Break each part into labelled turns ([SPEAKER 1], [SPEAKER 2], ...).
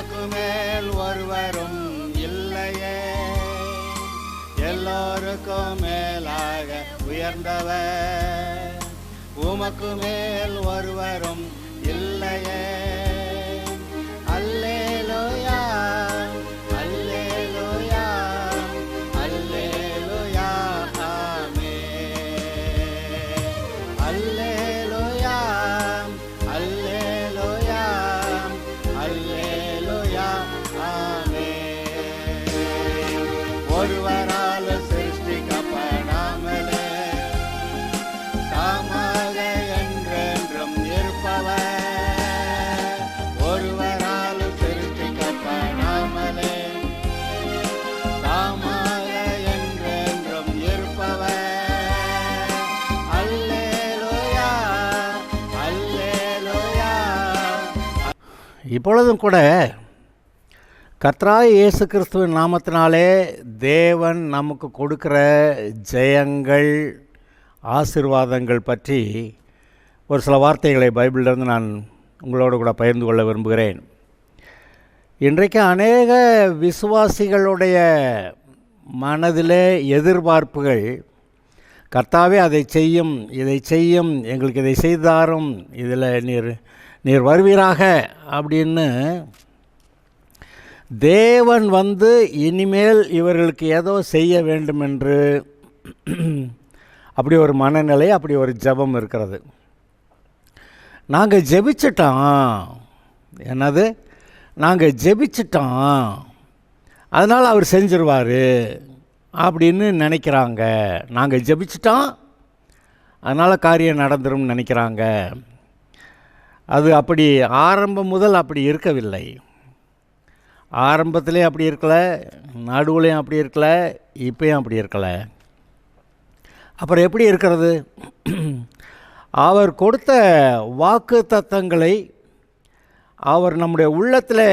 [SPEAKER 1] உமக்கு மேல் ஒருவரும் இல்லையே, எல்லோருக்கும் மேலாக உயர்ந்தவர், உமக்கு மேல் ஒருவரும் இல்லையே. அல்லேலூயா அல்லேலூயா அல்லேலூயா ஆமென். அல்லேலூயா அல்லேலூயா அல்லேலூயா ஆமென். ஒருவரால் சிருஷ்டிக்கப்படாமலே தாமாக என்றென்றும் இருப்பவர், ஒருவரால் சிருஷ்டிக்கப்படாமலே தாமாக என்றென்றும் இருப்பவர். அல்லேலூயா அல்லேலூயா. இப்பொழுதும் கூட கர்த்தராகிய இயேசு கிறிஸ்துவின் நாமத்தினாலே தேவன் நமக்கு கொடுக்கிற ஜெயங்கள், ஆசீர்வாதங்கள் பற்றி ஒரு சில வார்த்தைகளை பைபிளிலிருந்து நான் உங்களோடு கூட பகிர்ந்து கொள்ள விரும்புகிறேன். இன்றைக்கு அநேக விசுவாசிகளுடைய மனதிலே எதிர்பார்ப்புகள், கர்த்தாவே அதை செய்யும், இதை செய்யும், எங்களுக்கு இதை செய்தாரும், இதில் நீர் வருவீராக அப்படின்னு தேவன் இனிமேல் இவர்களுக்கு ஏதோ செய்ய வேண்டும் என்று அப்படி ஒரு மனநிலை, அப்படி ஒரு ஜெபம் இருக்கிறது. நாங்கள் ஜெபிச்சிட்டோம், என்னது நாங்கள் ஜெபிச்சிட்டோம், அதனால் அவர் செஞ்சிருவார் அப்படின்னு நினைக்கிறாங்க. நாங்கள் ஜெபிச்சிட்டோம், அதனால் காரியம் நடந்துரும்னு நினைக்கிறாங்க. அது அப்படி ஆரம்பம் முதல் அப்படி இருக்கவில்லை. ஆரம்பத்துலேயும் அப்படி இருக்கலை, நடுவுலையும் அப்படி இருக்கலை, இப்போயும் அப்படி இருக்கலை. அப்புறம் எப்படி இருக்கிறது? அவர் கொடுத்த வாக்கு தத்தங்களை அவர் நம்முடைய உள்ளத்தில்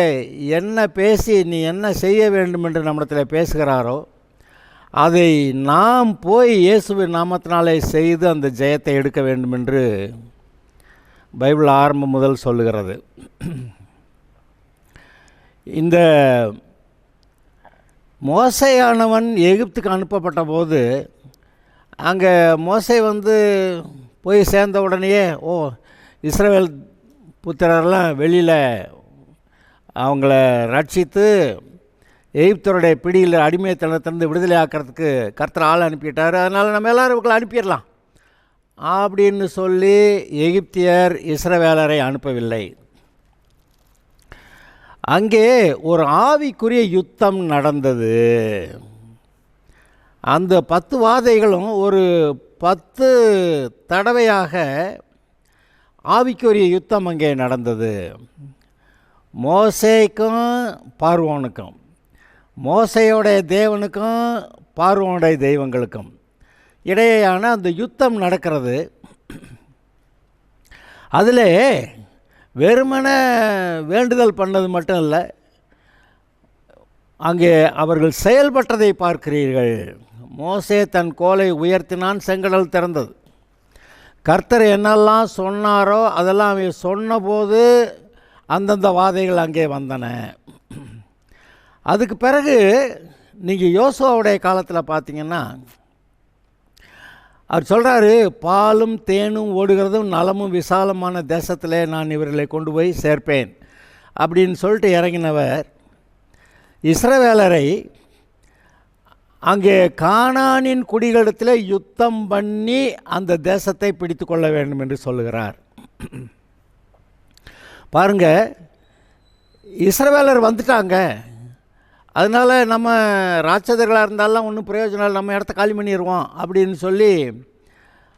[SPEAKER 1] என்ன பேசி நீ என்ன செய்ய வேண்டும் என்று நம்மிடத்தில் பேசுகிறாரோ அதை நாம் போய் இயேசுவின் நாமத்தினாலே செய்து அந்த ஜெயத்தை எடுக்க வேண்டும் என்று பைபிள் ஆரம்பம் முதல் சொல்லுகிறது. இந்த மோசேயானவன் எகிப்துக்கு அனுப்பப்பட்ட போது அங்கே மோசே போய் சேர்ந்த உடனேயே இஸ்ரவேல் புத்திரரெல்லாம் வெளியில் அவங்கள ரட்சித்து எகிப்தருடைய பிடியில் அடிமைத்தனத்திலிருந்து விடுதலை ஆக்கிறதுக்கு கர்த்தர் ஆள் அனுப்பிட்டார், அதனால் நம்ம எல்லோரும் இவங்களை அனுப்பிடலாம் அப்படின்னு சொல்லி எகிப்தியர் இஸ்ரவேலரை அனுப்பவில்லை. அங்கே ஒரு ஆவிக்குரிய யுத்தம் நடந்தது. அந்த 10 வாதைகளும் ஒரு 10 தடவையாக ஆவிக்குரிய யுத்தம் அங்கே நடந்தது. மோசேக்கும் பார்வோனுக்கும், மோசேயோடைய தேவனுக்கும் பார்வோனுடைய தெய்வங்களுக்கும் இடையேயான அந்த யுத்தம் நடக்கிறது. அதில் வெறுமனே வேண்டுதல் பண்ணது மட்டும் இல்லை, அங்கே அவர்கள் செயல்பட்டதை பார்க்கிறீர்கள். மோசே தன் கோலை உயர்த்தினான், செங்கடல் திறந்தது. கர்த்தர் என்னெல்லாம் சொன்னாரோ அதெல்லாம் அவன் சொன்னபோது அந்தந்த வாதைகள் அங்கே வந்தன. அதுக்கு பிறகு நீங்கள் யோசுவாவுடைய காலத்தில் பார்த்தீங்கன்னா அவர் சொல்கிறாரு, பாலும் தேனும் ஓடுகிறதும் நலமும் விசாலமான தேசத்தில் நான் இவர்களை கொண்டு போய் சேர்ப்பேன் அப்படின்னு சொல்லிட்டு இறங்கினவர் இஸ்ரவேலரை அங்கே கானானின் குடிகளிடத்தில் யுத்தம் பண்ணி அந்த தேசத்தை பிடித்து கொள்ள வேண்டும் என்று சொல்லுகிறார். பாருங்கள், இஸ்ரவேலர் வந்துட்டாங்க, அதனால் நம்ம ராட்சதர்களாக இருந்தாலும் ஒன்றும் பிரயோஜனம் இல்லை, நம்ம இடத்த காலி பண்ணிடுவோம் அப்படின்னு சொல்லி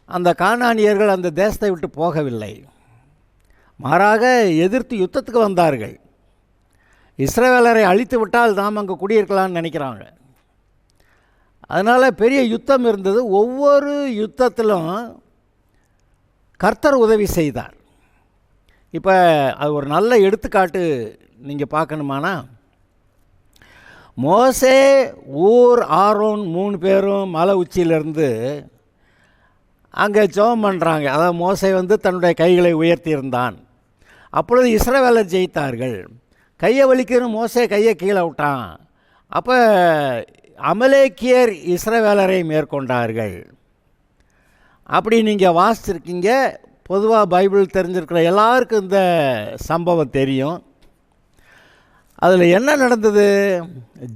[SPEAKER 1] அந்த கானானியர்கள் அந்த தேசத்தை விட்டு போகவில்லை. மாறாக எதிர்த்து யுத்தத்துக்கு வந்தார்கள். இஸ்ரவேலரை அழித்து விட்டால் நாம் அங்கே குடியிருக்கலாம்னு நினைக்கிறாங்க. அதனால் பெரிய யுத்தம் இருந்தது. ஒவ்வொரு யுத்தத்திலும் கர்த்தர் உதவி செய்தார். இப்போ அது ஒரு நல்ல எடுத்துக்காட்டு நீங்கள் பார்க்கணுமானா, மோசே, ஊர், ஆரோன் 3 பேரும் மலை உச்சியிலிருந்து அங்கே ஜெபம் பண்ணுறாங்க. அதாவது மோசே தன்னுடைய கைகளை உயர்த்தியிருந்தான். அப்பொழுது இஸ்ரவேலர் ஜெயித்தார்கள். கையை வலிக்கணும், மோசே கையை கீழே விட்டான். அப்போ அமலேக்கியர் இஸ்ரவேலரை மேற்கொண்டார்கள். அப்படி நீங்கள் வாசிச்சிருக்கீங்க. பொதுவாக பைபிள் தெரிஞ்சிருக்கிற எல்லாருக்கும் இந்த சம்பவம் தெரியும். அதில் என்ன நடந்தது?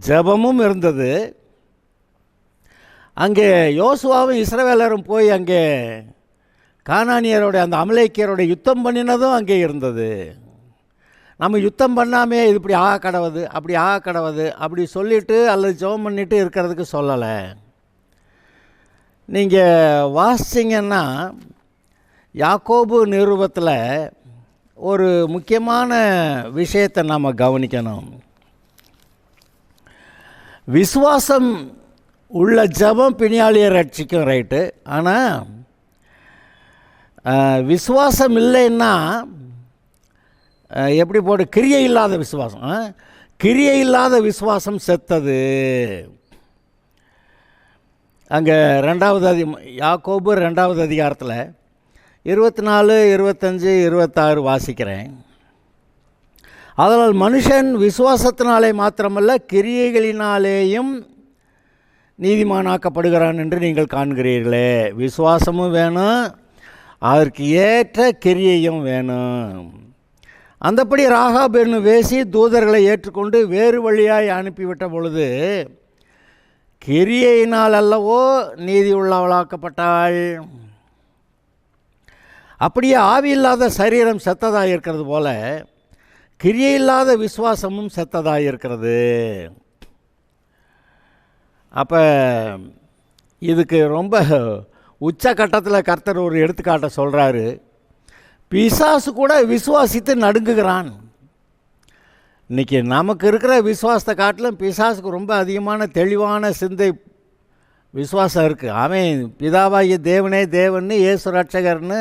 [SPEAKER 1] ஜெபமும் இருந்தது. அங்கே யோசுவாவும் இஸ்ரவேலரும் போய் அங்கே கானானியரோட அந்த அமலேக்கியரோட யுத்தம் பண்ணினதும் அங்கே இருந்தது. நம்ம யுத்தம் பண்ணாமே இது இப்படி ஆக கடவுது, அப்படி ஆக கடவுது அப்படி சொல்லிவிட்டு அல்லது ஜெபம் பண்ணிட்டு இருக்கிறதுக்கு சொல்லலை. நீங்கள் வாசிச்சிங்கன்னா யாக்கோபு நிருபத்தில் ஒரு முக்கியமான விஷயத்தை நாம் கவனிக்கணும். விசுவாசம் உள்ள ஜெபம் பிணியாளியை ரட்சிக்கும், ரைட்டு. ஆனால் விசுவாசம் இல்லைன்னா எப்படி போட்டு கிரியை இல்லாத விசுவாசம், கிரியை இல்லாத விசுவாசம் செத்தது. அங்கே யாக்கோபு 2வது அதிகாரத்தில் 24, 25, 26 வாசிக்கிறேன். அதனால் மனுஷன் விசுவாசத்தினாலே மாத்திரமல்ல கிரியைகளினாலேயும் நீதிமானாக்கப்படுகிறான் என்று நீங்கள் காண்கிறீர்களே. விசுவாசமும் வேணும், அதற்கு ஏற்ற கிரியையும் வேணும். அந்தப்படி ராகாப் என்னும் வேசி தூதர்களை ஏற்றுக்கொண்டு வேறு வழியாய் அனுப்பிவிட்ட பொழுது கிரியையினால் அல்லவோ நீதி உள்ளவளாக்கப்பட்டாள். அப்படியே ஆவி இல்லாத சரீரம் செத்ததாக இருக்கிறது போல கிரியை இல்லாத விசுவாசமும் செத்ததாக இருக்கிறது. அப்போ இதுக்கு ரொம்ப உச்சகட்டத்தில் கர்த்தர் ஒரு எடுத்துக்காட்டை சொல்கிறாரு. பிசாசு கூட விசுவாசித்து நடுங்குகிறான். இன்றைக்கி நமக்கு இருக்கிற விசுவாசத்தை காட்டிலும் பிசாசுக்கு ரொம்ப அதிகமான தெளிவான சிந்தை விசுவாசம் இருக்குது. அவன் பிதாவாகிய தேவனே தேவன்னு, இயேசு ரட்சகர்னு,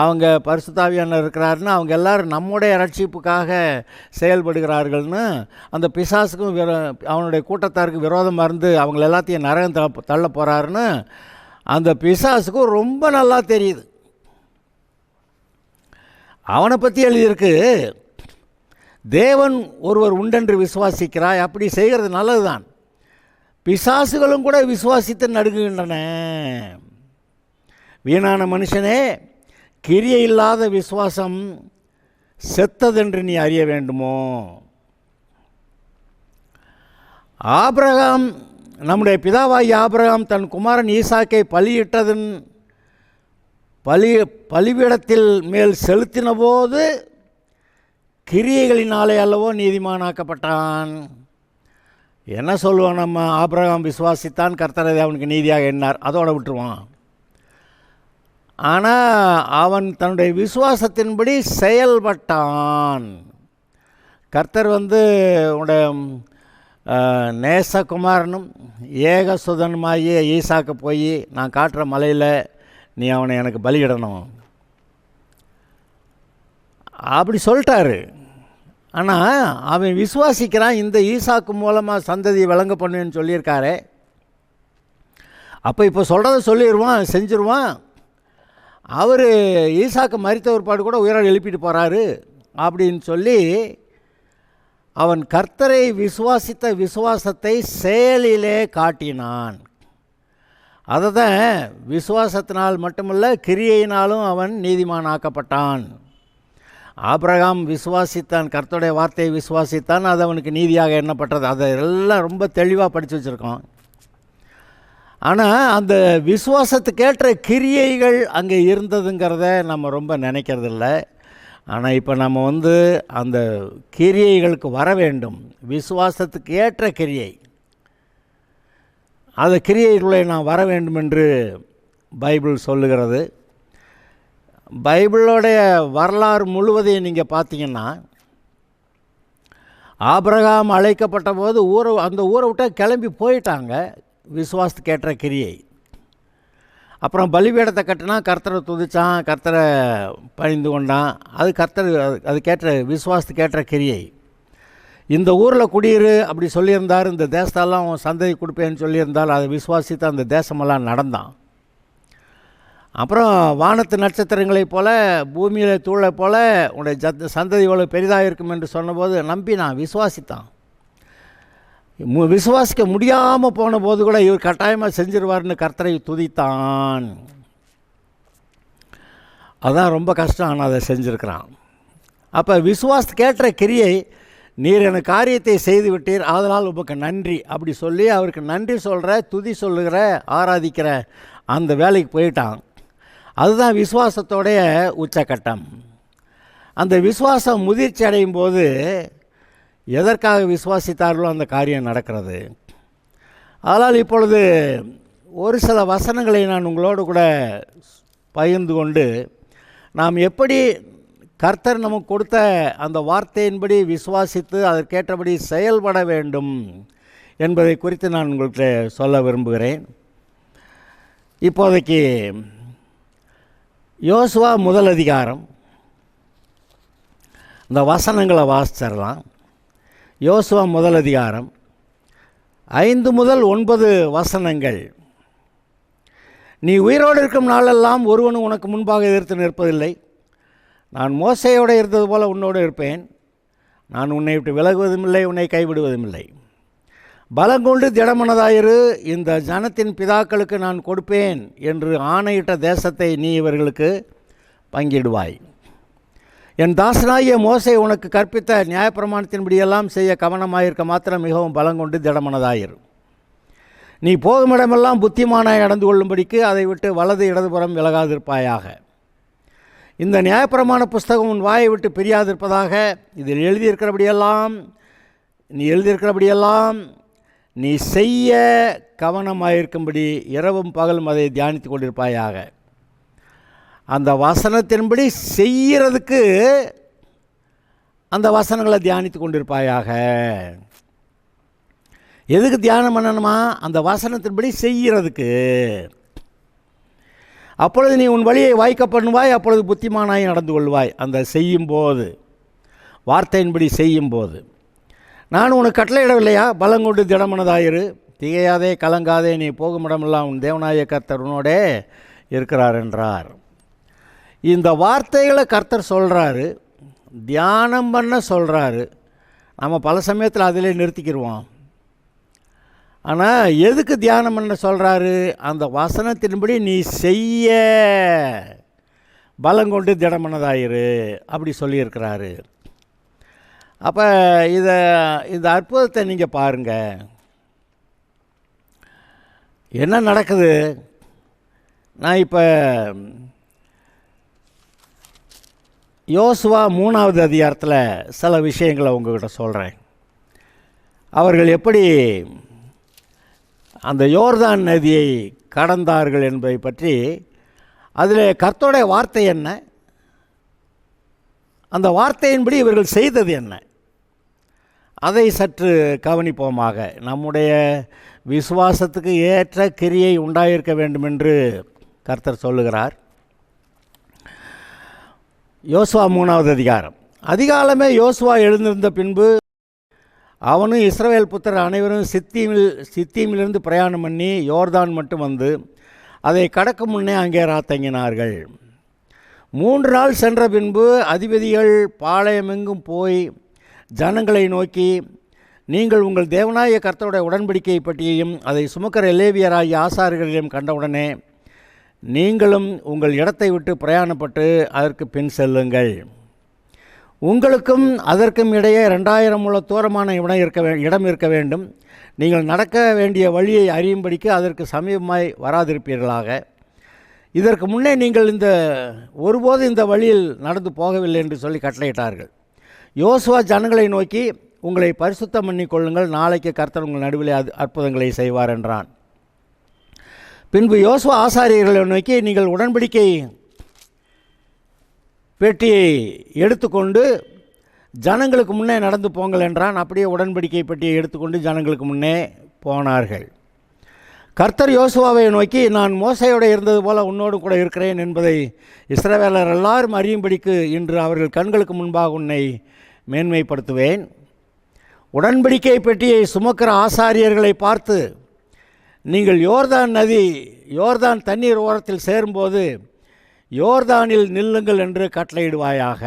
[SPEAKER 1] அவங்க பரிசுத்தாவியானவர் இருக்கிறாருன்னு, அவங்க எல்லோரும் நம்முடைய ரட்சிப்புக்காக செயல்படுகிறார்கள்னு அந்த பிசாசுக்கும் அவனுடைய கூட்டத்தாருக்கு விரோதமாக இருந்து அவங்கள எல்லாத்தையும் நரகம் தள்ள போகிறாருன்னு அந்த பிசாசுக்கும் ரொம்ப நல்லா தெரியுது. அவனை பற்றி எழுதியிருக்கு, தேவன் ஒருவர் உண்டென்று விசுவாசிக்கிறாய். அப்படி செய்கிறது நல்லது தான். பிசாசுகளும் கூட விசுவாசித்து நடுங்குகின்றன. வீணான மனுஷனே, கிரியை இல்லாத விசுவாசம் செத்ததென்று நீ அறிய வேண்டுமோ? ஆபிரகாம், நம்முடைய பிதாவாகிய ஆபிரகாம் தன் குமாரன் ஈசாக்கை பலிபீடத்தில் மேல் செலுத்தின போது கிரியைகளினாலே அல்லவோ நீதிமானாக்கப்பட்டான். என்ன சொல்லுவான்? நம்ம ஆபிரகாம் விசுவாசித்தான், கர்த்தரை அவனுக்கு நீதியாக எண்ணார், அதோட விட்டுருவான். ஆனால் அவன் தன்னுடைய விசுவாசத்தின்படி செயல்பட்டான். கர்த்தர் உன்னுடைய நேசகுமாரனும் ஏகசுதனுமாகிய ஈசாக்கு போய் நான் காட்டுற மலையில் நீ அவனை எனக்கு பலியிடணும் அப்படி சொல்லிட்டாரு. ஆனால் அவன் விசுவாசிக்கிறான், இந்த ஈசாக்கு மூலமாக சந்ததியை விளங்க பண்ணுவேன்னு சொல்லியிருக்காரு. அப்போ இப்போ சொல்கிறத சொல்லிடுவான், செஞ்சிருவான். அவர் ஈசாக்கு மரித்த ஒருபாடு கூட உயிரோடு எழுப்பிட்டு போகிறாரு அப்படின்னு சொல்லி அவன் கர்த்தரை விசுவாசித்த விசுவாசத்தை செயலிலே காட்டினான். அதை தான் விசுவாசத்தினால் மட்டுமல்ல கிரியையினாலும் அவன் நீதிமானாக்கப்பட்டான். ஆபிரகாம் விசுவாசித்தான், கர்த்தருடைய வார்த்தையை விசுவாசித்தான், அது அவனுக்கு நீதியாக எண்ணப்பட்டது. அதை எல்லாம் ரொம்ப தெளிவாக படித்து வச்சுருக்கோம். ஆனால் அந்த விசுவாசத்துக்கேற்ற கிரியைகள் அங்கே இருந்ததுங்கிறத நம்ம ரொம்ப நினைக்கிறதில்ல. ஆனால் இப்போ நம்ம அந்த கிரியைகளுக்கு வர வேண்டும். விசுவாசத்துக்கு ஏற்ற கிரியை, அந்த கிரியைகளை நான் வர வேண்டும் என்று பைபிள் சொல்லுகிறது. பைபிளோடைய வரலாறு முழுவதையும் நீங்கள் பார்த்தீங்கன்னா, ஆபிரகாம் அழைக்கப்பட்ட போது அந்த ஊரை விட்டு கிளம்பி போயிட்டாங்க. விசுவாசத்துக்கு ஏற்ற கிரியை. அப்புறம் பலிபீடத்தை கட்டினா கர்த்தரை துதிச்சான், கர்த்தரை பணிந்து கொண்டான். அது அதுக்கேற்ற விசுவாசத்துக்கு ஏற்ற கிரியை. இந்த ஊரில் குடியிரு அப்படி சொல்லியிருந்தார், இந்த தேசத்தெல்லாம் சந்ததி கொடுப்பேன்னு சொல்லியிருந்தால் அதை விசுவாசித்து அந்த தேசமெல்லாம் நடந்தான். அப்புறம் வானத்து நட்சத்திரங்களைப் போல பூமியில் தூளைப் போல உன்னுடைய சந்ததி இவ்வளோ பெரிதாக இருக்கும் என்று சொன்னபோது நம்பினான், விசுவாசித்தான். விசுவாசிக்க முடியாமல் போன போது கூட இவர் கட்டாயமாக செஞ்சிருவார்னு கர்த்தரை துதித்தான். அதுதான் ரொம்ப கஷ்டம், ஆனால் அதை செஞ்சுருக்கிறான். அப்போ கேட்ட கிரியை, நீர் எனக்கு காரியத்தை செய்து விட்டீர், அதனால் உமக்கு நன்றி அப்படி சொல்லி அவருக்கு நன்றி சொல்கிற, துதி சொல்லுகிற, ஆராதிக்கிற அந்த வேலைக்கு போயிட்டான். அதுதான் விசுவாசத்தோடைய உச்சக்கட்டம். அந்த விசுவாசம் முதிர்ச்சி அடையும் போது எதற்காக விசுவாசித்தார்களோ அந்த காரியம் நடக்கிறது. அதனால் இப்பொழுது ஒரு சில வசனங்களை நான் உங்களோடு கூட பகிர்ந்து கொண்டு, நாம் எப்படி கர்த்தர் நமக்கு கொடுத்த அந்த வார்த்தையின்படி விசுவாசித்து அதற்கேற்றபடி செயல்பட வேண்டும் என்பதை குறித்து நான் உங்கள்கிட்ட சொல்ல விரும்புகிறேன். இப்போதைக்கு யோசுவா முதல் அதிகாரம், இந்த வசனங்களை வாசிச்சிடலாம். யோசுவா முதல் அதிகாரம் 5 முதல் 9 வசனங்கள். நீ உயிரோடு இருக்கும் நாளெல்லாம் ஒருவனும் உனக்கு முன்பாக எதிர்த்து நிற்பதில்லை. நான் மோசேயோடு இருந்தது போல உன்னோடு இருப்பேன். நான் உன்னை விட்டு விலகுவதும் இல்லை, உன்னை கைவிடுவதும் இல்லை. பலங்கொண்டு திடமனதாயிரு, இந்த ஜனத்தின் பிதாக்களுக்கு நான் கொடுப்பேன் என்று ஆணையிட்ட தேசத்தை நீ இவர்களுக்கு பங்கிடுவாய். என் தாசனாகிய மோசே உனக்கு கற்பித்த நியாயப்பிரமாணத்தின்படியெல்லாம் செய்ய கவனமாயிருக்க மாத்திரம் மிகவும் பலங்கொண்டு திடமனதாயிரு. நீ போகுமிடமெல்லாம் புத்திமானாய் நடந்து கொள்ளும்படிக்கு அதை விட்டு வலது இடதுபுறம் விலகாதிருப்பாயாக. இந்த நியாயப்பிரமாண புஸ்தகம் உன் வாயை விட்டு பிரியாதிருப்பதாக. இதில் எழுதியிருக்கிறபடியெல்லாம் நீ செய்ய கவனமாயிருக்கும்படி இரவும் பகலும் அதை தியானித்து கொண்டிருப்பாயாக. அந்த வசனத்தின்படி செய்கிறதுக்கு அந்த வசனங்களை தியானித்து கொண்டிருப்பாயாக. எதுக்கு தியானம் பண்ணணுமா? அந்த வசனத்தின்படி செய்கிறதுக்கு. அப்பொழுது நீ உன் வழியை வாய்க்க பண்ணுவாய், அப்பொழுது புத்திமானாய் நடந்து கொள்வாய். அந்த செய்யும்போது, வார்த்தையின்படி செய்யும்போது. நான் உனக்கு கட்டளையிடவில்லையா? பலங்கொண்டு திடமனதாயிரு, திகையாதே கலங்காதே, நீ போகும் இடமெல்லாம் உன் தேவனாய கர்த்தர் உன்னோடே இருக்கிறார் என்றார். இந்த வார்த்தைகளை கர்த்தர் சொல்கிறாரு, தியானம் பண்ண சொல்கிறாரு. நம்ம பல சமயத்தில் அதிலே நிறுத்திக்கிடுவோம். ஆனால் எதுக்கு தியானம் பண்ண சொல்கிறாரு? அந்த வசனத்தின்படி நீ செய்ய பலங்கொண்டு திடமனதாயிரு அப்படி சொல்லியிருக்கிறாரு. அப்போ இந்த அற்புதத்தை நீங்கள் பாருங்கள். என்ன நடக்குது? நான் இப்போ யோசுவா 3வது அதிகாரத்தில் சில விஷயங்களை உங்கள்கிட்ட சொல்கிறேன். அவர்கள் எப்படி அந்த யோர்தான் நதியை கடந்தார்கள் என்பதை பற்றி. அதில் கர்த்தருடைய வார்த்தை என்ன, அந்த வார்த்தையின்படி இவர்கள் செய்தது என்ன, அதை சற்று கவனிப்போமாக. நம்முடைய விசுவாசத்துக்கு ஏற்ற கிரியை உண்டாயிருக்க வேண்டும் என்று கர்த்தர் சொல்லுகிறார். யோசுவா 3வது அதிகாரம். அதிகாலமே யோசுவா எழுந்திருந்த பின்பு அவனும் இஸ்ரவேல் புத்திரர் அனைவரும் சித்தீமிலிருந்து பிரயாணம் பண்ணி யோர்தான் மட்டும் வந்து அதை கடக்கும் முன்னே அங்கே ராத்தங்கினார்கள். 3 நாள் சென்ற பின்பு அதிபதிகள் பாளையமெங்கும் போய் ஜனங்களை நோக்கி, நீங்கள் உங்கள் தேவனாய கர்த்தருடைய உடன்படிக்கை பற்றியையும் அதை சுமக்கிற லேவியராகிய ஆசாரியர்களையும் கண்டவுடனே நீங்களும் உங்கள் இடத்தை விட்டு பிரயாணப்பட்டு அதற்கு பின் செல்லுங்கள். உங்களுக்கும் அதற்கும் இடையே 2000 முழ தூரமான இடம் இருக்க வேண்டும். நீங்கள் நடக்க வேண்டிய வழியை அறியும்படிக்கு அதற்கு சமீபமாய் வராதிருப்பீர்களாக. இதற்கு முன்னே நீங்கள் ஒருபோது இந்த வழியில் நடந்து போகவில்லை என்று சொல்லி கட்டளையிட்டார்கள். யோசுவா ஜனங்களை நோக்கி, உங்களை பரிசுத்தம் பண்ணி கொள்ளுங்கள், நாளைக்கு கர்த்தர் உங்கள் நடுவிலே அற்புதங்களை செய்வார் என்றான். பின்பு யோசுவா ஆசாரியர்களை நோக்கி, நீங்கள் உடன்படிக்கை பெட்டியை எடுத்துக்கொண்டு ஜனங்களுக்கு முன்னே நடந்து போங்கள் என்றான். அப்படியே உடன்படிக்கை பெட்டியை எடுத்துக்கொண்டு ஜனங்களுக்கு முன்னே போனார்கள். கர்த்தர் யோசுவாவை நோக்கி, நான் மோசையோடு இருந்தது போல உன்னோடு கூட இருக்கிறேன் என்பதை இஸ்ரவேலர் எல்லாரும் அறியும்படிக்கு இன்று அவர்கள் கண்களுக்கு முன்பாக உன்னை மேன்மைப்படுத்துவேன். உடன்படிக்கை பெட்டியை சுமக்கிற ஆசாரியர்களை பார்த்து, நீங்கள் யோர்தான் தண்ணீர் ஓரத்தில் சேரும்போது யோர்தானில் நில்லுங்கள் என்று கட்டளையிடுவாயாக.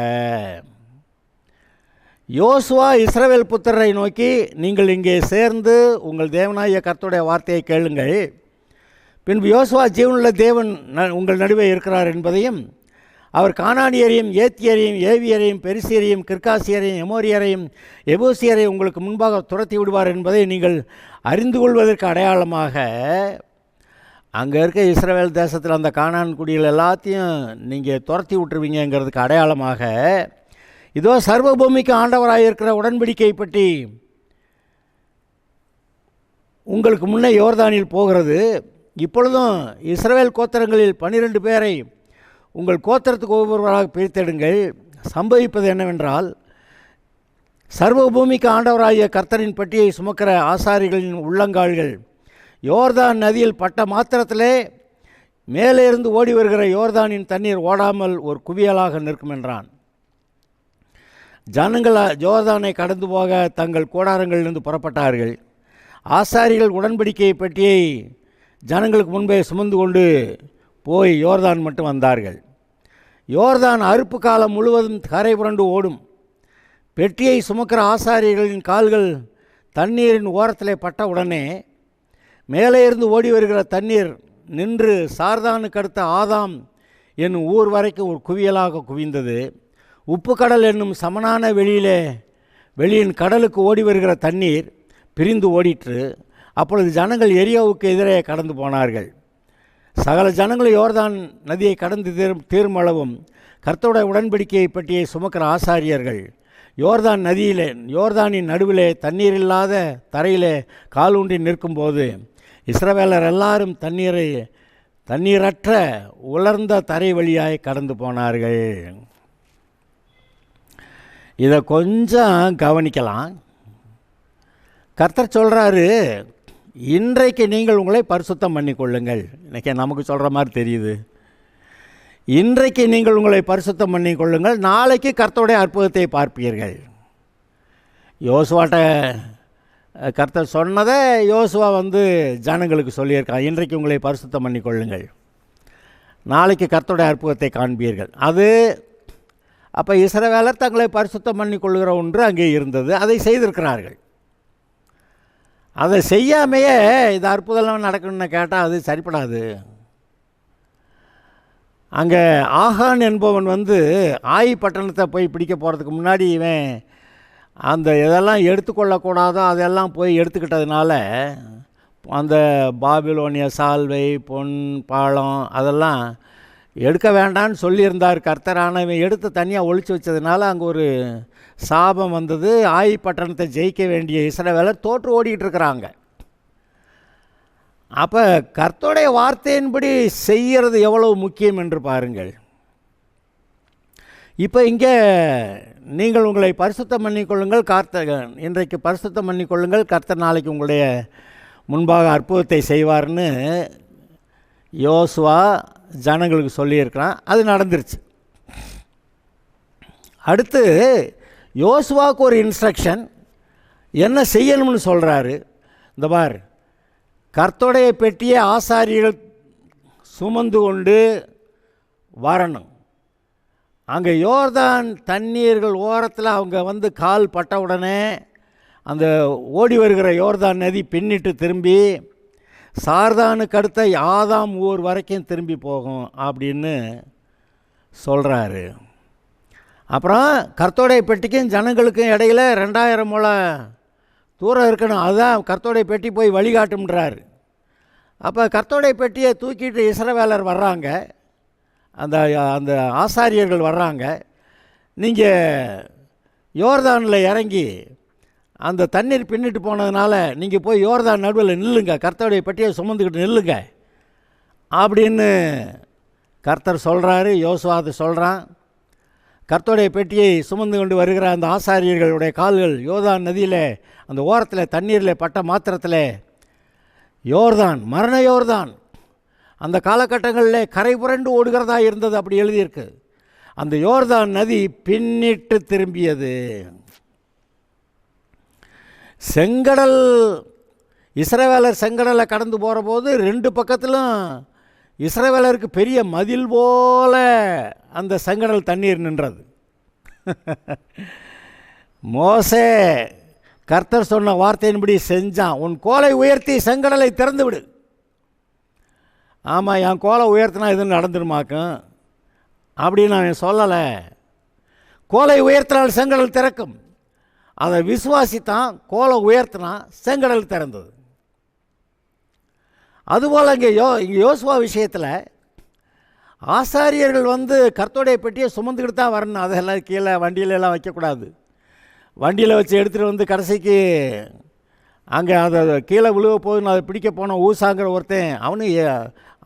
[SPEAKER 1] யோசுவா இஸ்ரவேல் புத்திரரை நோக்கி, நீங்கள் இங்கே சேர்ந்து உங்கள் தேவனாகிய கர்த்தருடைய வார்த்தையை கேளுங்கள். பின்பு யோசுவா ஜீவனுள்ள தேவன் உங்கள் நடுவே இருக்கிறார் என்பதையும், அவர் கானானியரையும் ஏத்தியரையும் ஏவியரையும் பெரிசியரையும் கிர்காசியரையும் எமோரியரையும் எபூசியரையும் உங்களுக்கு முன்பாக துரத்தி விடுவார் என்பதை நீங்கள் அறிந்து கொள்வதற்கு அடையாளமாக, அங்கே இருக்க இஸ்ரவேல் தேசத்தில் அந்த கானான் குடிகள் எல்லாத்தையும் நீங்கள் துரத்தி விட்டுருவீங்கிறதுக்கு அடையாளமாக, இதோ சர்வ பூமிக்கு ஆண்டவராக இருக்கிற உடன்படிக்கை பற்றி உங்களுக்கு முன்னே யோர்தானில் போகிறது. இப்பொழுதும் இஸ்ரவேல் கோத்திரங்களில் 12 பேரை உங்கள் கோத்திரத்துக்கு ஒவ்வொருவராக பிரித்தெடுங்கள். சம்பவிப்பது என்னவென்றால், சர்வ பூமிக்கு ஆண்டவராகிய கர்த்தரின் பட்டியை சுமக்கிற ஆசாரிகளின் உள்ளங்கால்கள் யோர்தான் நதியில் பட்ட மாத்திரத்திலே மேலே இருந்து ஓடி வருகிற யோர்தானின் தண்ணீர் ஓடாமல் ஒரு குவியலாக நிற்கும் என்றான். ஜனங்கள் யோர்தானை கடந்து போக தங்கள் கூடாரங்களிலிருந்து புறப்பட்டார்கள். ஆசாரிகள் உடன்படிக்கை பட்டியை ஜனங்களுக்கு முன்பே சுமந்து கொண்டு போய் யோர்தான் மட்டும் வந்தார்கள். யோர்தான் அறுப்பு காலம் முழுவதும் கரை புரண்டு ஓடும். பெட்டியை சுமக்கிற ஆசாரியர்களின் கால்கள் தண்ணீரின் ஓரத்திலே பட்ட உடனே மேலே இருந்து ஓடி வருகிற தண்ணீர் நின்று சார்தானுக்கு அடுத்த ஆதாம் என்னும் ஊர் வரைக்கும் ஒரு குவியலாக குவிந்தது. உப்பு கடல் என்னும் சமனான வெளியின் கடலுக்கு ஓடி வருகிற தண்ணீர் பிரிந்து ஓடிற்று. அப்பொழுது ஜனங்கள் எரியோவுக்கு எதிரே கடந்து போனார்கள். சகல ஜனங்களும் யோர்தான் நதியை கடந்து தீர்மளவும் கர்த்தருடைய உடன்படிக்கையை பற்றியை சுமக்கிற ஆசாரியர்கள் யோர்தானின் நடுவிலே தண்ணீர் இல்லாத தரையிலே காலூன்றி நிற்கும்போது இஸ்ரவேலர் எல்லாரும் தண்ணீரற்ற உலர்ந்த தரை வழியாய் கடந்து போனார்கள். இதை கொஞ்சம் கவனிக்கலாம். கர்த்தர் சொல்கிறாரு, இன்றைக்கு நீங்கள் உங்களை பரிசுத்தம் பண்ணிக்கொள்ளுங்கள். இன்றைக்கி நமக்கு சொல்கிற மாதிரி தெரியுது. இன்றைக்கு நீங்கள் உங்களை பரிசுத்தம் பண்ணிக்கொள்ளுங்கள், நாளைக்கு கர்த்தருடைய அற்புதத்தை பார்ப்பீர்கள். யோசுவாட்ட கர்த்தர் சொன்னதை யோசுவா ஜனங்களுக்கு சொல்லியிருக்கான். இன்றைக்கு உங்களை பரிசுத்தம் பண்ணிக்கொள்ளுங்கள், நாளைக்கு கர்த்தருடைய அற்புதத்தை காண்பீர்கள். அது அப்போ இஸ்ரவேலர் தங்களை பரிசுத்தம் பண்ணிக்கொள்கிற ஒன்று அங்கே இருந்தது. அதை செய்திருக்கிறார்கள். அதை செய்யாமையே இது அற்புதம் நடக்கணும்னு கேட்டால் அது சரிப்படாது. அங்கே ஆகான் என்பவன் ஆயி பட்டணத்தை போய் பிடிக்க போகிறதுக்கு முன்னாடி இவன் அந்த இதெல்லாம் எடுத்துக்கொள்ளக்கூடாதோ அதெல்லாம் போய் எடுத்துக்கிட்டதுனால அந்த பாபிலோனிய சால்வை பொன் பாலம் அதெல்லாம் எடுக்க வேண்டான்னு சொல்லியிருந்தார் கர்த்தர். ஆனால் இவன் எடுத்து தனியாக ஒழிச்சு வச்சதுனால அங்கே ஒரு சாபம் வந்தது. ஆயி பட்டணத்தை ஜெயிக்க வேண்டிய இஸ்ரவேலர் தோற்று ஓடிக்கிட்டு இருக்கிறாங்க. அப்போ கர்த்தருடைய வார்த்தையின்படி செய்கிறது எவ்வளவு முக்கியம் என்று பாருங்கள். இப்போ இங்கே நீங்கள் உங்களை பரிசுத்தம் பண்ணிக்கொள்ளுங்கள், இன்றைக்கு பரிசுத்தம் பண்ணிக்கொள்ளுங்கள், கர்த்தர் நாளைக்கு உங்களுடைய முன்பாக அற்புதத்தை செய்வார்னு யோசுவா ஜனங்களுக்கு சொல்லியிருக்கிறான். அது நடந்துருச்சு. அடுத்து யோசுவாவுக்கு ஒரு இன்ஸ்ட்ரக்ஷன் என்ன செய்யணும்னு சொல்கிறாரு. இந்த பார், கர்த்தருடைய பெட்டியை ஆசாரியர்கள் சுமந்து கொண்டு வரணும். அங்கே யோர்தான் தண்ணீர்கள் ஓரத்தில் அவங்க கால் பட்ட உடனே அந்த ஓடி வருகிற யோர்தான் நதி பின்னிட்டு திரும்பி சார்தானுக்கு அடுத்த ஆதாம் ஊர் வரைக்கும் திரும்பி போகும் அப்படின்னு சொல்கிறாரு. அப்புறம் கர்த்தருடைய பெட்டிக்கும் ஜனங்களுக்கும் இடையில் 2000 முழ தூரம் இருக்கணும். அதுதான் கர்த்தருடைய பெட்டி போய் வழிகாட்டும்ன்றார். அப்போ கர்த்தருடைய பெட்டியை தூக்கிட்டு இஸ்ரவேலர் வர்றாங்க, அந்த அந்த ஆசாரியர்கள் வர்றாங்க. நீங்கள் யோர்தானில் இறங்கி அந்த தண்ணீர் பின்னிட்டு போனதுனால நீங்கள் போய் யோர்தான் நடுவில் நில்லுங்க, கர்த்தருடைய பெட்டியை சுமந்துக்கிட்டு நில்லுங்க அப்படின்னு கர்த்தர் சொல்கிறாரு. யோசுவா அதை சொல்கிறான். கர்த்தருடைய பெட்டியை சுமந்து கொண்டு வருகிற அந்த ஆசாரியர்களுடைய கால்கள் யோர்தான் நதியில் அந்த ஓரத்தில் தண்ணீரில் பட்ட மாத்திரத்தில் யோர்தான் மரண யோர்தான் அந்த காலகட்டங்களில் கரை புரண்டு ஓடுகிறதா இருந்தது, அப்படி எழுதியிருக்கு. அந்த யோர்தான் நதி பின்னிட்டு திரும்பியது. செங்கடல் இஸ்ரவேலர் செங்கடலை கடந்து போகிற போது 2 பக்கத்திலும் இஸ்ரவேலருக்கு பெரிய மதில் போல அந்த செங்கடல் தண்ணீர் நின்றது. மோசே கர்த்தர் சொன்ன வார்த்தையின்படி செஞ்சான். உன் கோலை உயர்த்தி செங்கடலை திறந்து விடு. ஆமாம், என் கோலை உயர்த்தினா இது நடந்துருமாக்கும் அப்படின்னு நான் சொல்லலை. கோலை உயர்த்தினால் செங்கடல் திறக்கும். அதை விசுவாசித்தான், கோலை உயர்த்தினா செங்கடல் திறந்தது. அதுபோல் இங்கே யோசுவா விஷயத்தில் ஆசாரியர்கள் கர்த்தருடைய பெட்டியை சுமந்துக்கிட்டு தான் வரணும். அதெல்லாம் கீழே வண்டியிலெல்லாம் வைக்கக்கூடாது. வண்டியில் வச்சு எடுத்துகிட்டு கடைசிக்கு அங்கே அதை கீழே விழுவ போதுன்னு அதை பிடிக்க போன ஊசாங்கிற ஒருத்தன்,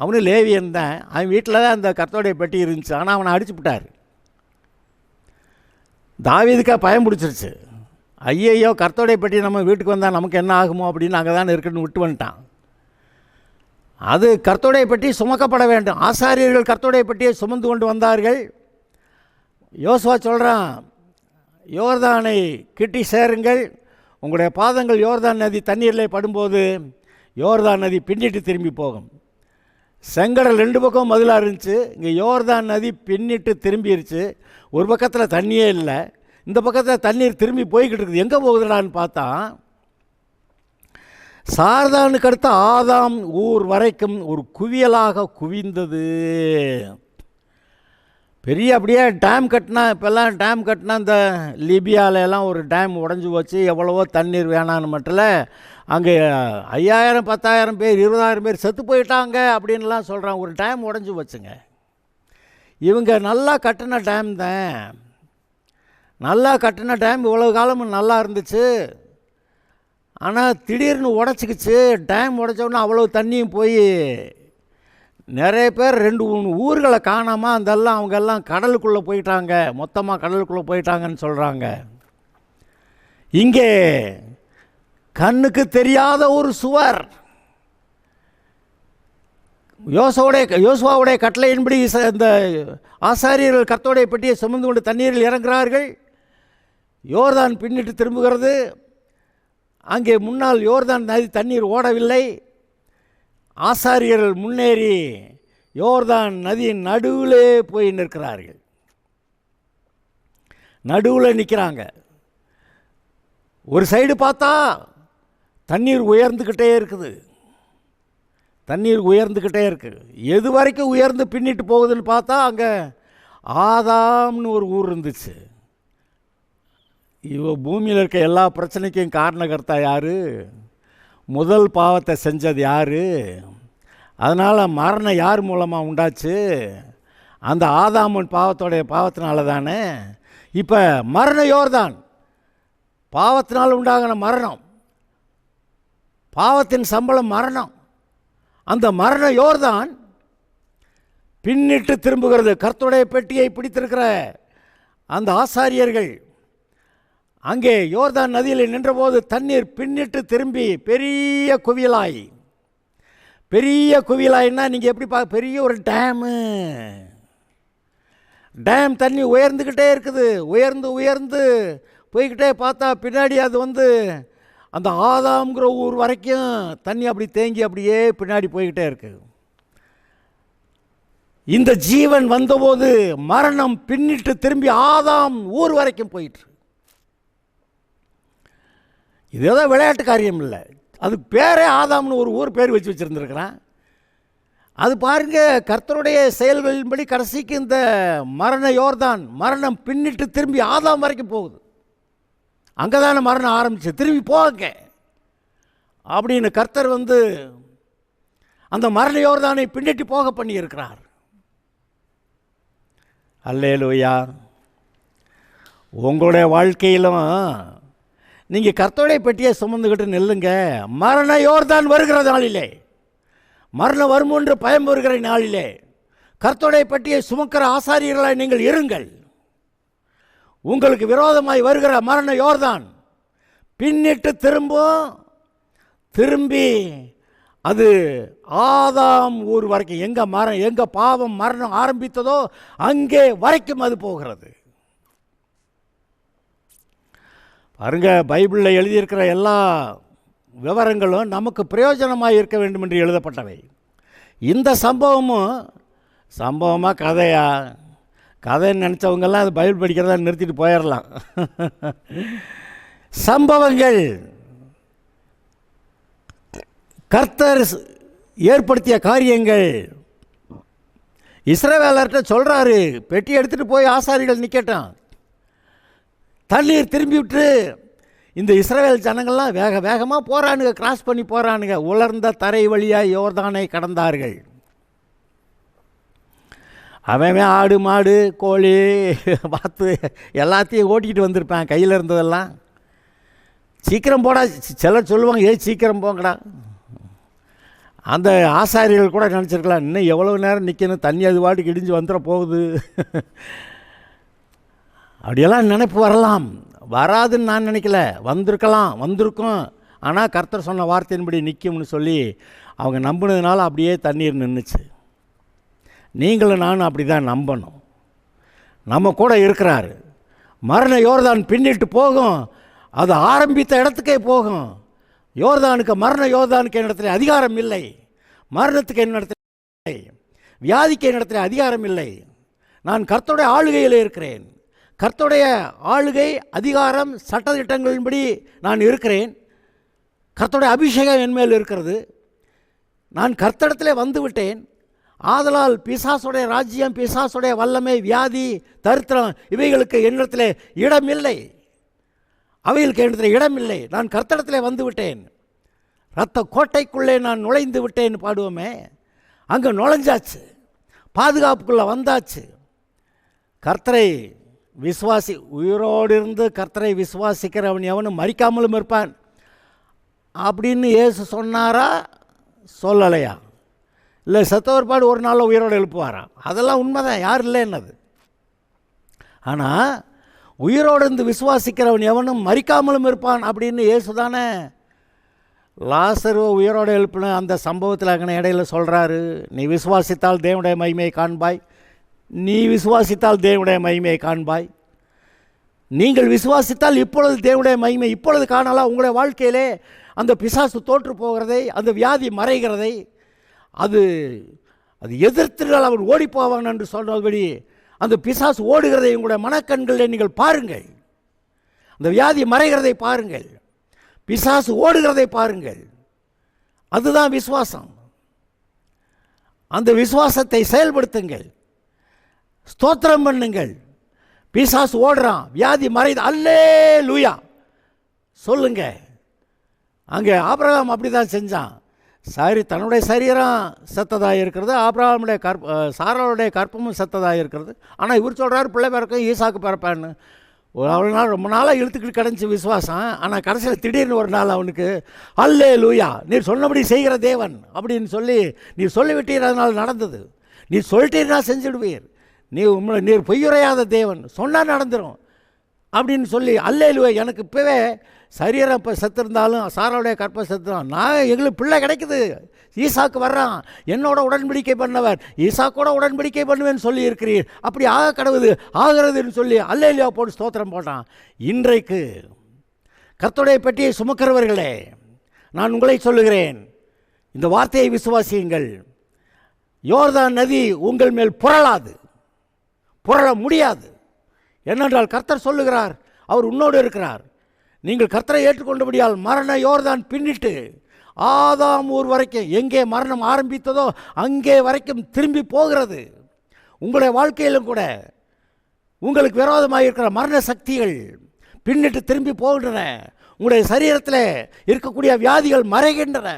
[SPEAKER 1] அவனு லேவியன் தான். அவன் வீட்டில் தான் அந்த கர்த்தருடைய பெட்டி இருந்துச்சு. ஆனால் அவனை அடிச்சுவிட்டார். தாவீதுக்காக பயம் பிடிச்சிருச்சு. ஐயையோ, கர்த்தருடைய பெட்டி நம்ம வீட்டுக்கு வந்தால் நமக்கு என்ன ஆகுமோ அப்படின்னு அங்கே தான் இருக்குன்னு விட்டு வந்துட்டான். அது கர்த்தருடைய பெட்டி சுமக்கப்பட வேண்டும். ஆசாரியர்கள் கர்த்தருடைய பெட்டியை சுமந்து கொண்டு வந்தார்கள். யோசுவா சொல்கிறான், யோர்தானை கிட்டி சேருங்கள், உங்களுடைய பாதங்கள் யோர்தான் நதி தண்ணீரில் படும்போது யோர்தான் நதி பின்னிட்டு திரும்பி போகும். செங்கடல் 2 பக்கம் மதிலாக இருந்துச்சு. இங்கே யோர்தான் நதி பின்னிட்டு திரும்பிடுச்சு. ஒரு பக்கத்தில் தண்ணியே இல்லை, இந்த பக்கத்தில் தண்ணீர் திரும்பி போய்கிட்டு இருக்குது. எங்கே போகுதுடான்னு பார்த்தா சார்தானுக்கு அடுத்த ஆதாம் ஊர் வரைக்கும் ஒரு குவியலாக குவிந்தது. பெரிய அப்படியே டேம் கட்டினா, இப்போல்லாம் டேம் கட்டினா இந்த லிபியாலெல்லாம் ஒரு டேம் உடஞ்சி வச்சு எவ்வளவோ தண்ணீர் வேணான்னு மட்டும் அங்கே 5000 10,000 பேர் 20,000 பேர் செத்து போயிட்டாங்க அப்படின்லாம் சொல்கிறாங்க. ஒரு டேம் உடஞ்சி வச்சுங்க. இவங்க நல்லா கட்டின டேம் தான். நல்லா கட்டின டேம் இவ்வளோ காலமும் நல்லா இருந்துச்சு. ஆனால் திடீர்னு உடச்சிக்கிச்சு. டேம் உடச்சோன்னா அவ்வளோ தண்ணியும் போய் நிறைய பேர் 2-3 ஊர்களை காணாமல் அதெல்லாம் அவங்கெல்லாம் கடலுக்குள்ளே போயிட்டாங்க. மொத்தமாக கடலுக்குள்ளே போயிட்டாங்கன்னு சொல்கிறாங்க. இங்கே கண்ணுக்கு தெரியாத ஒரு சுவர். யோசுவாவுடைய கட்டளையின்படி இந்த ஆசாரியர்கள் கர்த்தருடைய பெட்டியை சுமந்து கொண்டு தண்ணீரில் இறங்குகிறார்கள். யோர்தான் பின்னிட்டு திரும்புகிறது. அங்கே முன்னால் யோர்தான் நதி தண்ணீர் ஓடவில்லை. ஆசாரியர்கள் முன்னேறி யோர்தான் நதியின் நடுவிலே போய் நிற்கிறார்கள். நடுவில் நிற்கிறாங்க. ஒரு சைடு பார்த்தா தண்ணீர் உயர்ந்துக்கிட்டே இருக்குது. தண்ணீர் உயர்ந்துக்கிட்டே இருக்குது. எது வரைக்கும் உயர்ந்து பின்னிட்டு போகுதுன்னு பார்த்தா அங்கே ஆதாம்னு ஒரு ஊர் இருந்துச்சு. பூமியில் இருக்க எல்லா பிரச்சனைக்கும் காரணகர்த்தா யார்? முதல் பாவத்தை செஞ்சது யார்? அதனால் மரணம் யார் மூலமாக உண்டாச்சு? அந்த ஆதாமன் பாவத்தினால தானே. இப்போ மரணம் யோர்தான். பாவத்தினால் உண்டாகின மரணம், பாவத்தின் சம்பளம் மரணம். அந்த மரண யோர்தான் பின்னிட்டு திரும்புகிறது. கர்த்தருடைய பெட்டியை பிடித்திருக்கிற அந்த ஆசாரியர்கள் அங்கே யோர்தான் நதியில் நின்றபோது தண்ணீர் பின்னிட்டு திரும்பி பெரிய குவியலாயின்னா நீங்கள் எப்படி பெரிய ஒரு டேம் தண்ணி உயர்ந்துக்கிட்டே இருக்குது. உயர்ந்து போய்கிட்டே பார்த்தா பின்னாடி அது அந்த ஆதாம்ங்கிற ஊர் வரைக்கும் தண்ணி அப்படி தேங்கி அப்படியே பின்னாடி போய்கிட்டே இருக்குது. இந்த ஜீவன் வந்தபோது மரணம் பின்னிட்டு திரும்பி ஆதாம் ஊர் வரைக்கும் போயிட்டு. இது ஏதோ விளையாட்டு காரியம் இல்லை. அதுக்கு பேரே ஆதாம்னு ஒரு ஊர் பேர் வச்சுருந்துருக்கிறான். அது பாருங்கள், கர்த்தருடைய செயல்களின்படி கடைசிக்கு இந்த மரண யோர்தான் மரணம் பின்னிட்டு திரும்பி ஆதாம் வரைக்கும் போகுது. அங்கே தானே மரணம் ஆரம்பிச்சு. திரும்பி போங்க அப்படின்னு கர்த்தர் அந்த மரண யோர்தானை பின்னிட்டு போக பண்ணியிருக்கிறார். அல்லேலூயா. உங்களுடைய வாழ்க்கையிலும் நீங்கள் கர்த்தருடைய பெட்டியை சுமந்துக்கிட்டு நில்லுங்க. மரண யோர்தான் வருகிற நாளிலே, மரணம் வரும் என்று பயம் வருகிற நாளிலே கர்த்தருடைய பெட்டியை சுமக்கிற ஆசாரியர்களாய் நீங்கள் இருங்கள். உங்களுக்கு விரோதமாய் வருகிற மரண யோர்தான் பின்னிட்டு திரும்பி அது ஆதாம் ஊர் வரைக்கும், எங்கே பாவம் மரணம் ஆரம்பித்ததோ அங்கே வரைக்கும் அது போகிறது. பாருங்க, பைபிளில் எழுதியிருக்கிற எல்லா விவரங்களும் நமக்கு பிரயோஜனமாக இருக்க வேண்டும் என்று எழுதப்பட்டவை. இந்த சம்பவமாக கதையா, கதைன்னு நினச்சவங்கெல்லாம் அது பைபிள் படிக்கிறதா நிறுத்திட்டு போயிடலாம். சம்பவங்கள், கர்த்தர் ஏற்படுத்திய காரியங்கள். இஸ்ரவேலர்கிட்ட சொல்கிறாரு, பெட்டி எடுத்துகிட்டு போய் ஆசாரிகள் நிற்கட்டும், தண்ணீர் திரும்பி விட்டு. இந்த இஸ்ரவேல் ஜனங்கள்லாம் வேகமாக போகிறானுங்க, கிராஸ் பண்ணி போகிறானுங்க. உலர்ந்த தரை வழியாக யோர்தானை கடந்தார்கள். அவன் ஆடு மாடு கோழி வாத்து எல்லாத்தையும் ஓட்டிக்கிட்டு வந்திருப்பான், கையில் இருந்ததெல்லாம். சீக்கிரம் போடா, சிலர் சொல்லுவாங்க, சீக்கிரம் போங்கடா. அந்த ஆசாரிகள் கூட நினச்சிருக்கலாம், இன்னும் எவ்வளோ நேரம் நிற்கணும், தண்ணி அது வாட்டுக்கு இடிஞ்சு வந்துட போகுது. அப்படியெல்லாம் நினைப்பு வரலாம், வராதுன்னு நான் நினைக்கல, வந்திருக்கும். ஆனால் கர்த்தர் சொன்ன வார்த்தையின்படி நிற்கும்னு சொல்லி அவங்க நம்பினதுனால அப்படியே தண்ணீர் நின்றுச்சு. நீங்களும் நானும் அப்படி தான் நம்பணும். நம்ம கூட இருக்கிறாரு. மரண யோர்தான் பின்னிட்டு போகும், அது ஆரம்பித்த இடத்துக்கே போகும். மரண யோர்தானுக்கு என்னிடத்தில் அதிகாரம் இல்லை, மரணத்துக்கு என்னிடத்தில் இல்லை, வியாதிக்கு என்னிடத்தில் அதிகாரம் இல்லை. நான் கர்த்தருடைய ஆளுகையில் இருக்கிறேன். கர்த்தருடைய ஆளுகை, அதிகாரம், சட்டத்திட்டங்களின்படி நான் இருக்கிறேன். கர்த்தருடைய அபிஷேகம் என் மேல் இருக்கிறது. நான் கர்த்தரிடத்திலே வந்து விட்டேன். ஆதலால் பிசாசுடைய ராஜ்யம், பிசாசுடைய வல்லமை, வியாதி, தரித்திரம் இவைகளுக்கு என்னிடத்தில் இடமில்லை, அவைகளுக்கு என்னிடத்தில் இடமில்லை. நான் கர்த்தரிடத்திலே வந்து விட்டேன். இரத்த கோட்டைக்குள்ளே நான் நுழைந்து விட்டேன்னு பாடுவோமே, அங்கே நுழைஞ்சாச்சு, பாதுகாப்புக்குள்ளே வந்தாச்சு. கர்த்தரை உயிரோடு இருந்து கர்த்தரை விசுவாசிக்கிறவன் எவனும் மரிக்காமலும் இருப்பான் அப்படின்னு இயேசு சொன்னாரா, சொல்லலையா? இல்லை செத்தவர்பாடு ஒரு நாளில் உயிரோடு எழுப்புவாராம். அதெல்லாம் உண்மைதான், யார் இல்லை என்னது. ஆனால் உயிரோடு இருந்து விசுவாசிக்கிறவன் எவனும் மரிக்காமலும் இருப்பான் அப்படின்னு இயேசு தானே லாசரு உயிரோடு எழுப்பின அந்த சம்பவத்தில் அங்கே இடையில சொல்கிறாரு. நீ விசுவாசித்தால் தேவனுடைய மகிமையை காண்பாய், நீ விசுவாசித்தால் தேவனுடைய மகிமையை காண்பாய். நீங்கள் விசுவாசித்தால் இப்பொழுது தேவனுடைய மகிமை இப்பொழுது காணலாம். உங்களுடைய வாழ்க்கையிலே அந்த பிசாசு தோற்று போகிறதை, அந்த வியாதி மறைகிறதை, அது எதிர்த்துகள் அவன் ஓடி போவான் என்று சொல்றபடி அந்த பிசாசு ஓடுகிறதை உங்களுடைய மனக்கண்களில் நீங்கள் பாருங்கள். அந்த வியாதி மறைகிறதை பாருங்கள், பிசாசு ஓடுகிறதை பாருங்கள். அதுதான் விசுவாசம். அந்த விசுவாசத்தை செயல்படுத்துங்கள், ஸ்தோத்திரம் பண்ணுங்கள். பிசாசு ஓடுறான், வியாதி மறைது, அல்லேலூயா சொல்லுங்க. அங்கே ஆபிரகாம் அப்படி தான் செஞ்சான். தன்னுடைய சரீரம் செத்ததாக இருக்கிறது, ஆபிரகாமுடைய சாராளுடைய கற்பமும் செத்ததாக இருக்கிறது. ஆனால் இவர் சொல்கிறார் பிள்ளை பிறக்கும், ஈசாக்கு பிறப்பான்னு. அவ்வளோ நாள் ரொம்ப நாளாக இழுத்துக்கிட்டு கிடஞ்சி விசுவாசம். ஆனால் கடைசியில் திடீர்னு ஒரு நாள் அவனுக்கு அல்லேலூயா, நீர் சொன்னபடி செய்கிற தேவன் அப்படின்னு சொல்லி நீர் சொல்லிவிட்டீர், அதனால் நடந்தது. நீர் சொல்லிட்டீர்னா செஞ்சுடுவீர், நீர் பொய்யுரையாத தேவன், சொன்னால் நடந்துடும் அப்படின்னு சொல்லி அல்லேலூயா. எனக்கு இப்போவே சரீரம் இப்போ செத்துருந்தாலும் சாராவுடைய கற்பை செத்துறான், எங்களுக்கு பிள்ளை கிடைக்குது, ஈசாக்கு வர்றான், என்னோட உடன்படிக்கை பண்ணவர், ஈசாக்கோட உடன்படிக்கை பண்ணுவேன்னு சொல்லி இருக்கிறீர், அப்படி ஆகிறதுன்னு சொல்லி அல்லேலூயா போட்டு ஸ்தோத்திரம் போட்டான். இன்றைக்கு கர்த்தருடைய பெட்டியை சுமக்கிறவர்களே, நான் உங்களை சொல்லுகிறேன், இந்த வார்த்தையை விசுவாசியுங்கள். யோர்தான் நதி உங்கள் மேல் புரள முடியாது. என்னென்றால் கர்த்தர் சொல்லுகிறார், அவர் உன்னோடு இருக்கிறார். நீங்கள் கர்த்தரை ஏற்றுக்கொண்டபடியால் மரண யோர்தான் பின்னிட்டு ஆதாம் ஊர் வரைக்கும், எங்கே மரணம் ஆரம்பித்ததோ அங்கே வரைக்கும் திரும்பி போகிறது. உங்களுடைய வாழ்க்கையிலும் கூட உங்களுக்கு விரோதமாக இருக்கிற மரண சக்திகள் பின்னிட்டு திரும்பி போகின்றன. உங்களுடைய சரீரத்தில் இருக்கக்கூடிய வியாதிகள் மறைகின்றன.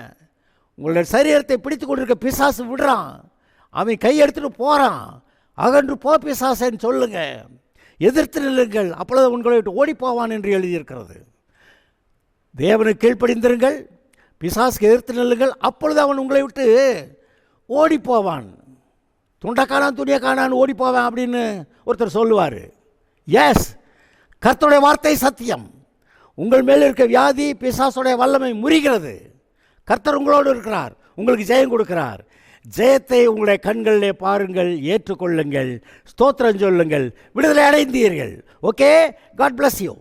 [SPEAKER 1] உங்களுடைய சரீரத்தை பிடித்து கொண்டிருக்க பிசாசு விடுறான், அவன் கை எடுத்துகிட்டு போகிறான். அகன்று போ பிசாசன்னு சொல்லுங்க, எதிர்த்து நில்லுங்கள், அப்பொழுது உங்களை விட்டு ஓடி போவான் என்று எழுதியிருக்கிறது. தேவனுக்கு கீழ்ப்படிந்திருங்கள், பிசாசுக்கு எதிர்த்து நில்லுங்கள், அப்பொழுது அவன் உங்களை விட்டு ஓடி போவான். துண்டக்கானான் துணியக்கானான் ஓடி போவான் அப்படின்னு ஒருத்தர் சொல்லுவார். எஸ், கர்த்தருடைய வார்த்தை சத்தியம். உங்கள் மேல் இருக்க வியாதி, பிசாசுடைய வல்லமை முறிகிறது. கர்த்தர் உங்களோடு இருக்கிறார், உங்களுக்கு ஜெயம் கொடுக்கிறார். ஜெயத்தை உங்களுடைய கண்களிலே பாருங்கள், ஏற்றுக்கொள்ளுங்கள், ஸ்தோத்திரம் சொல்லுங்கள், விடுதலை அடைந்தீர்கள். Okay, God bless you.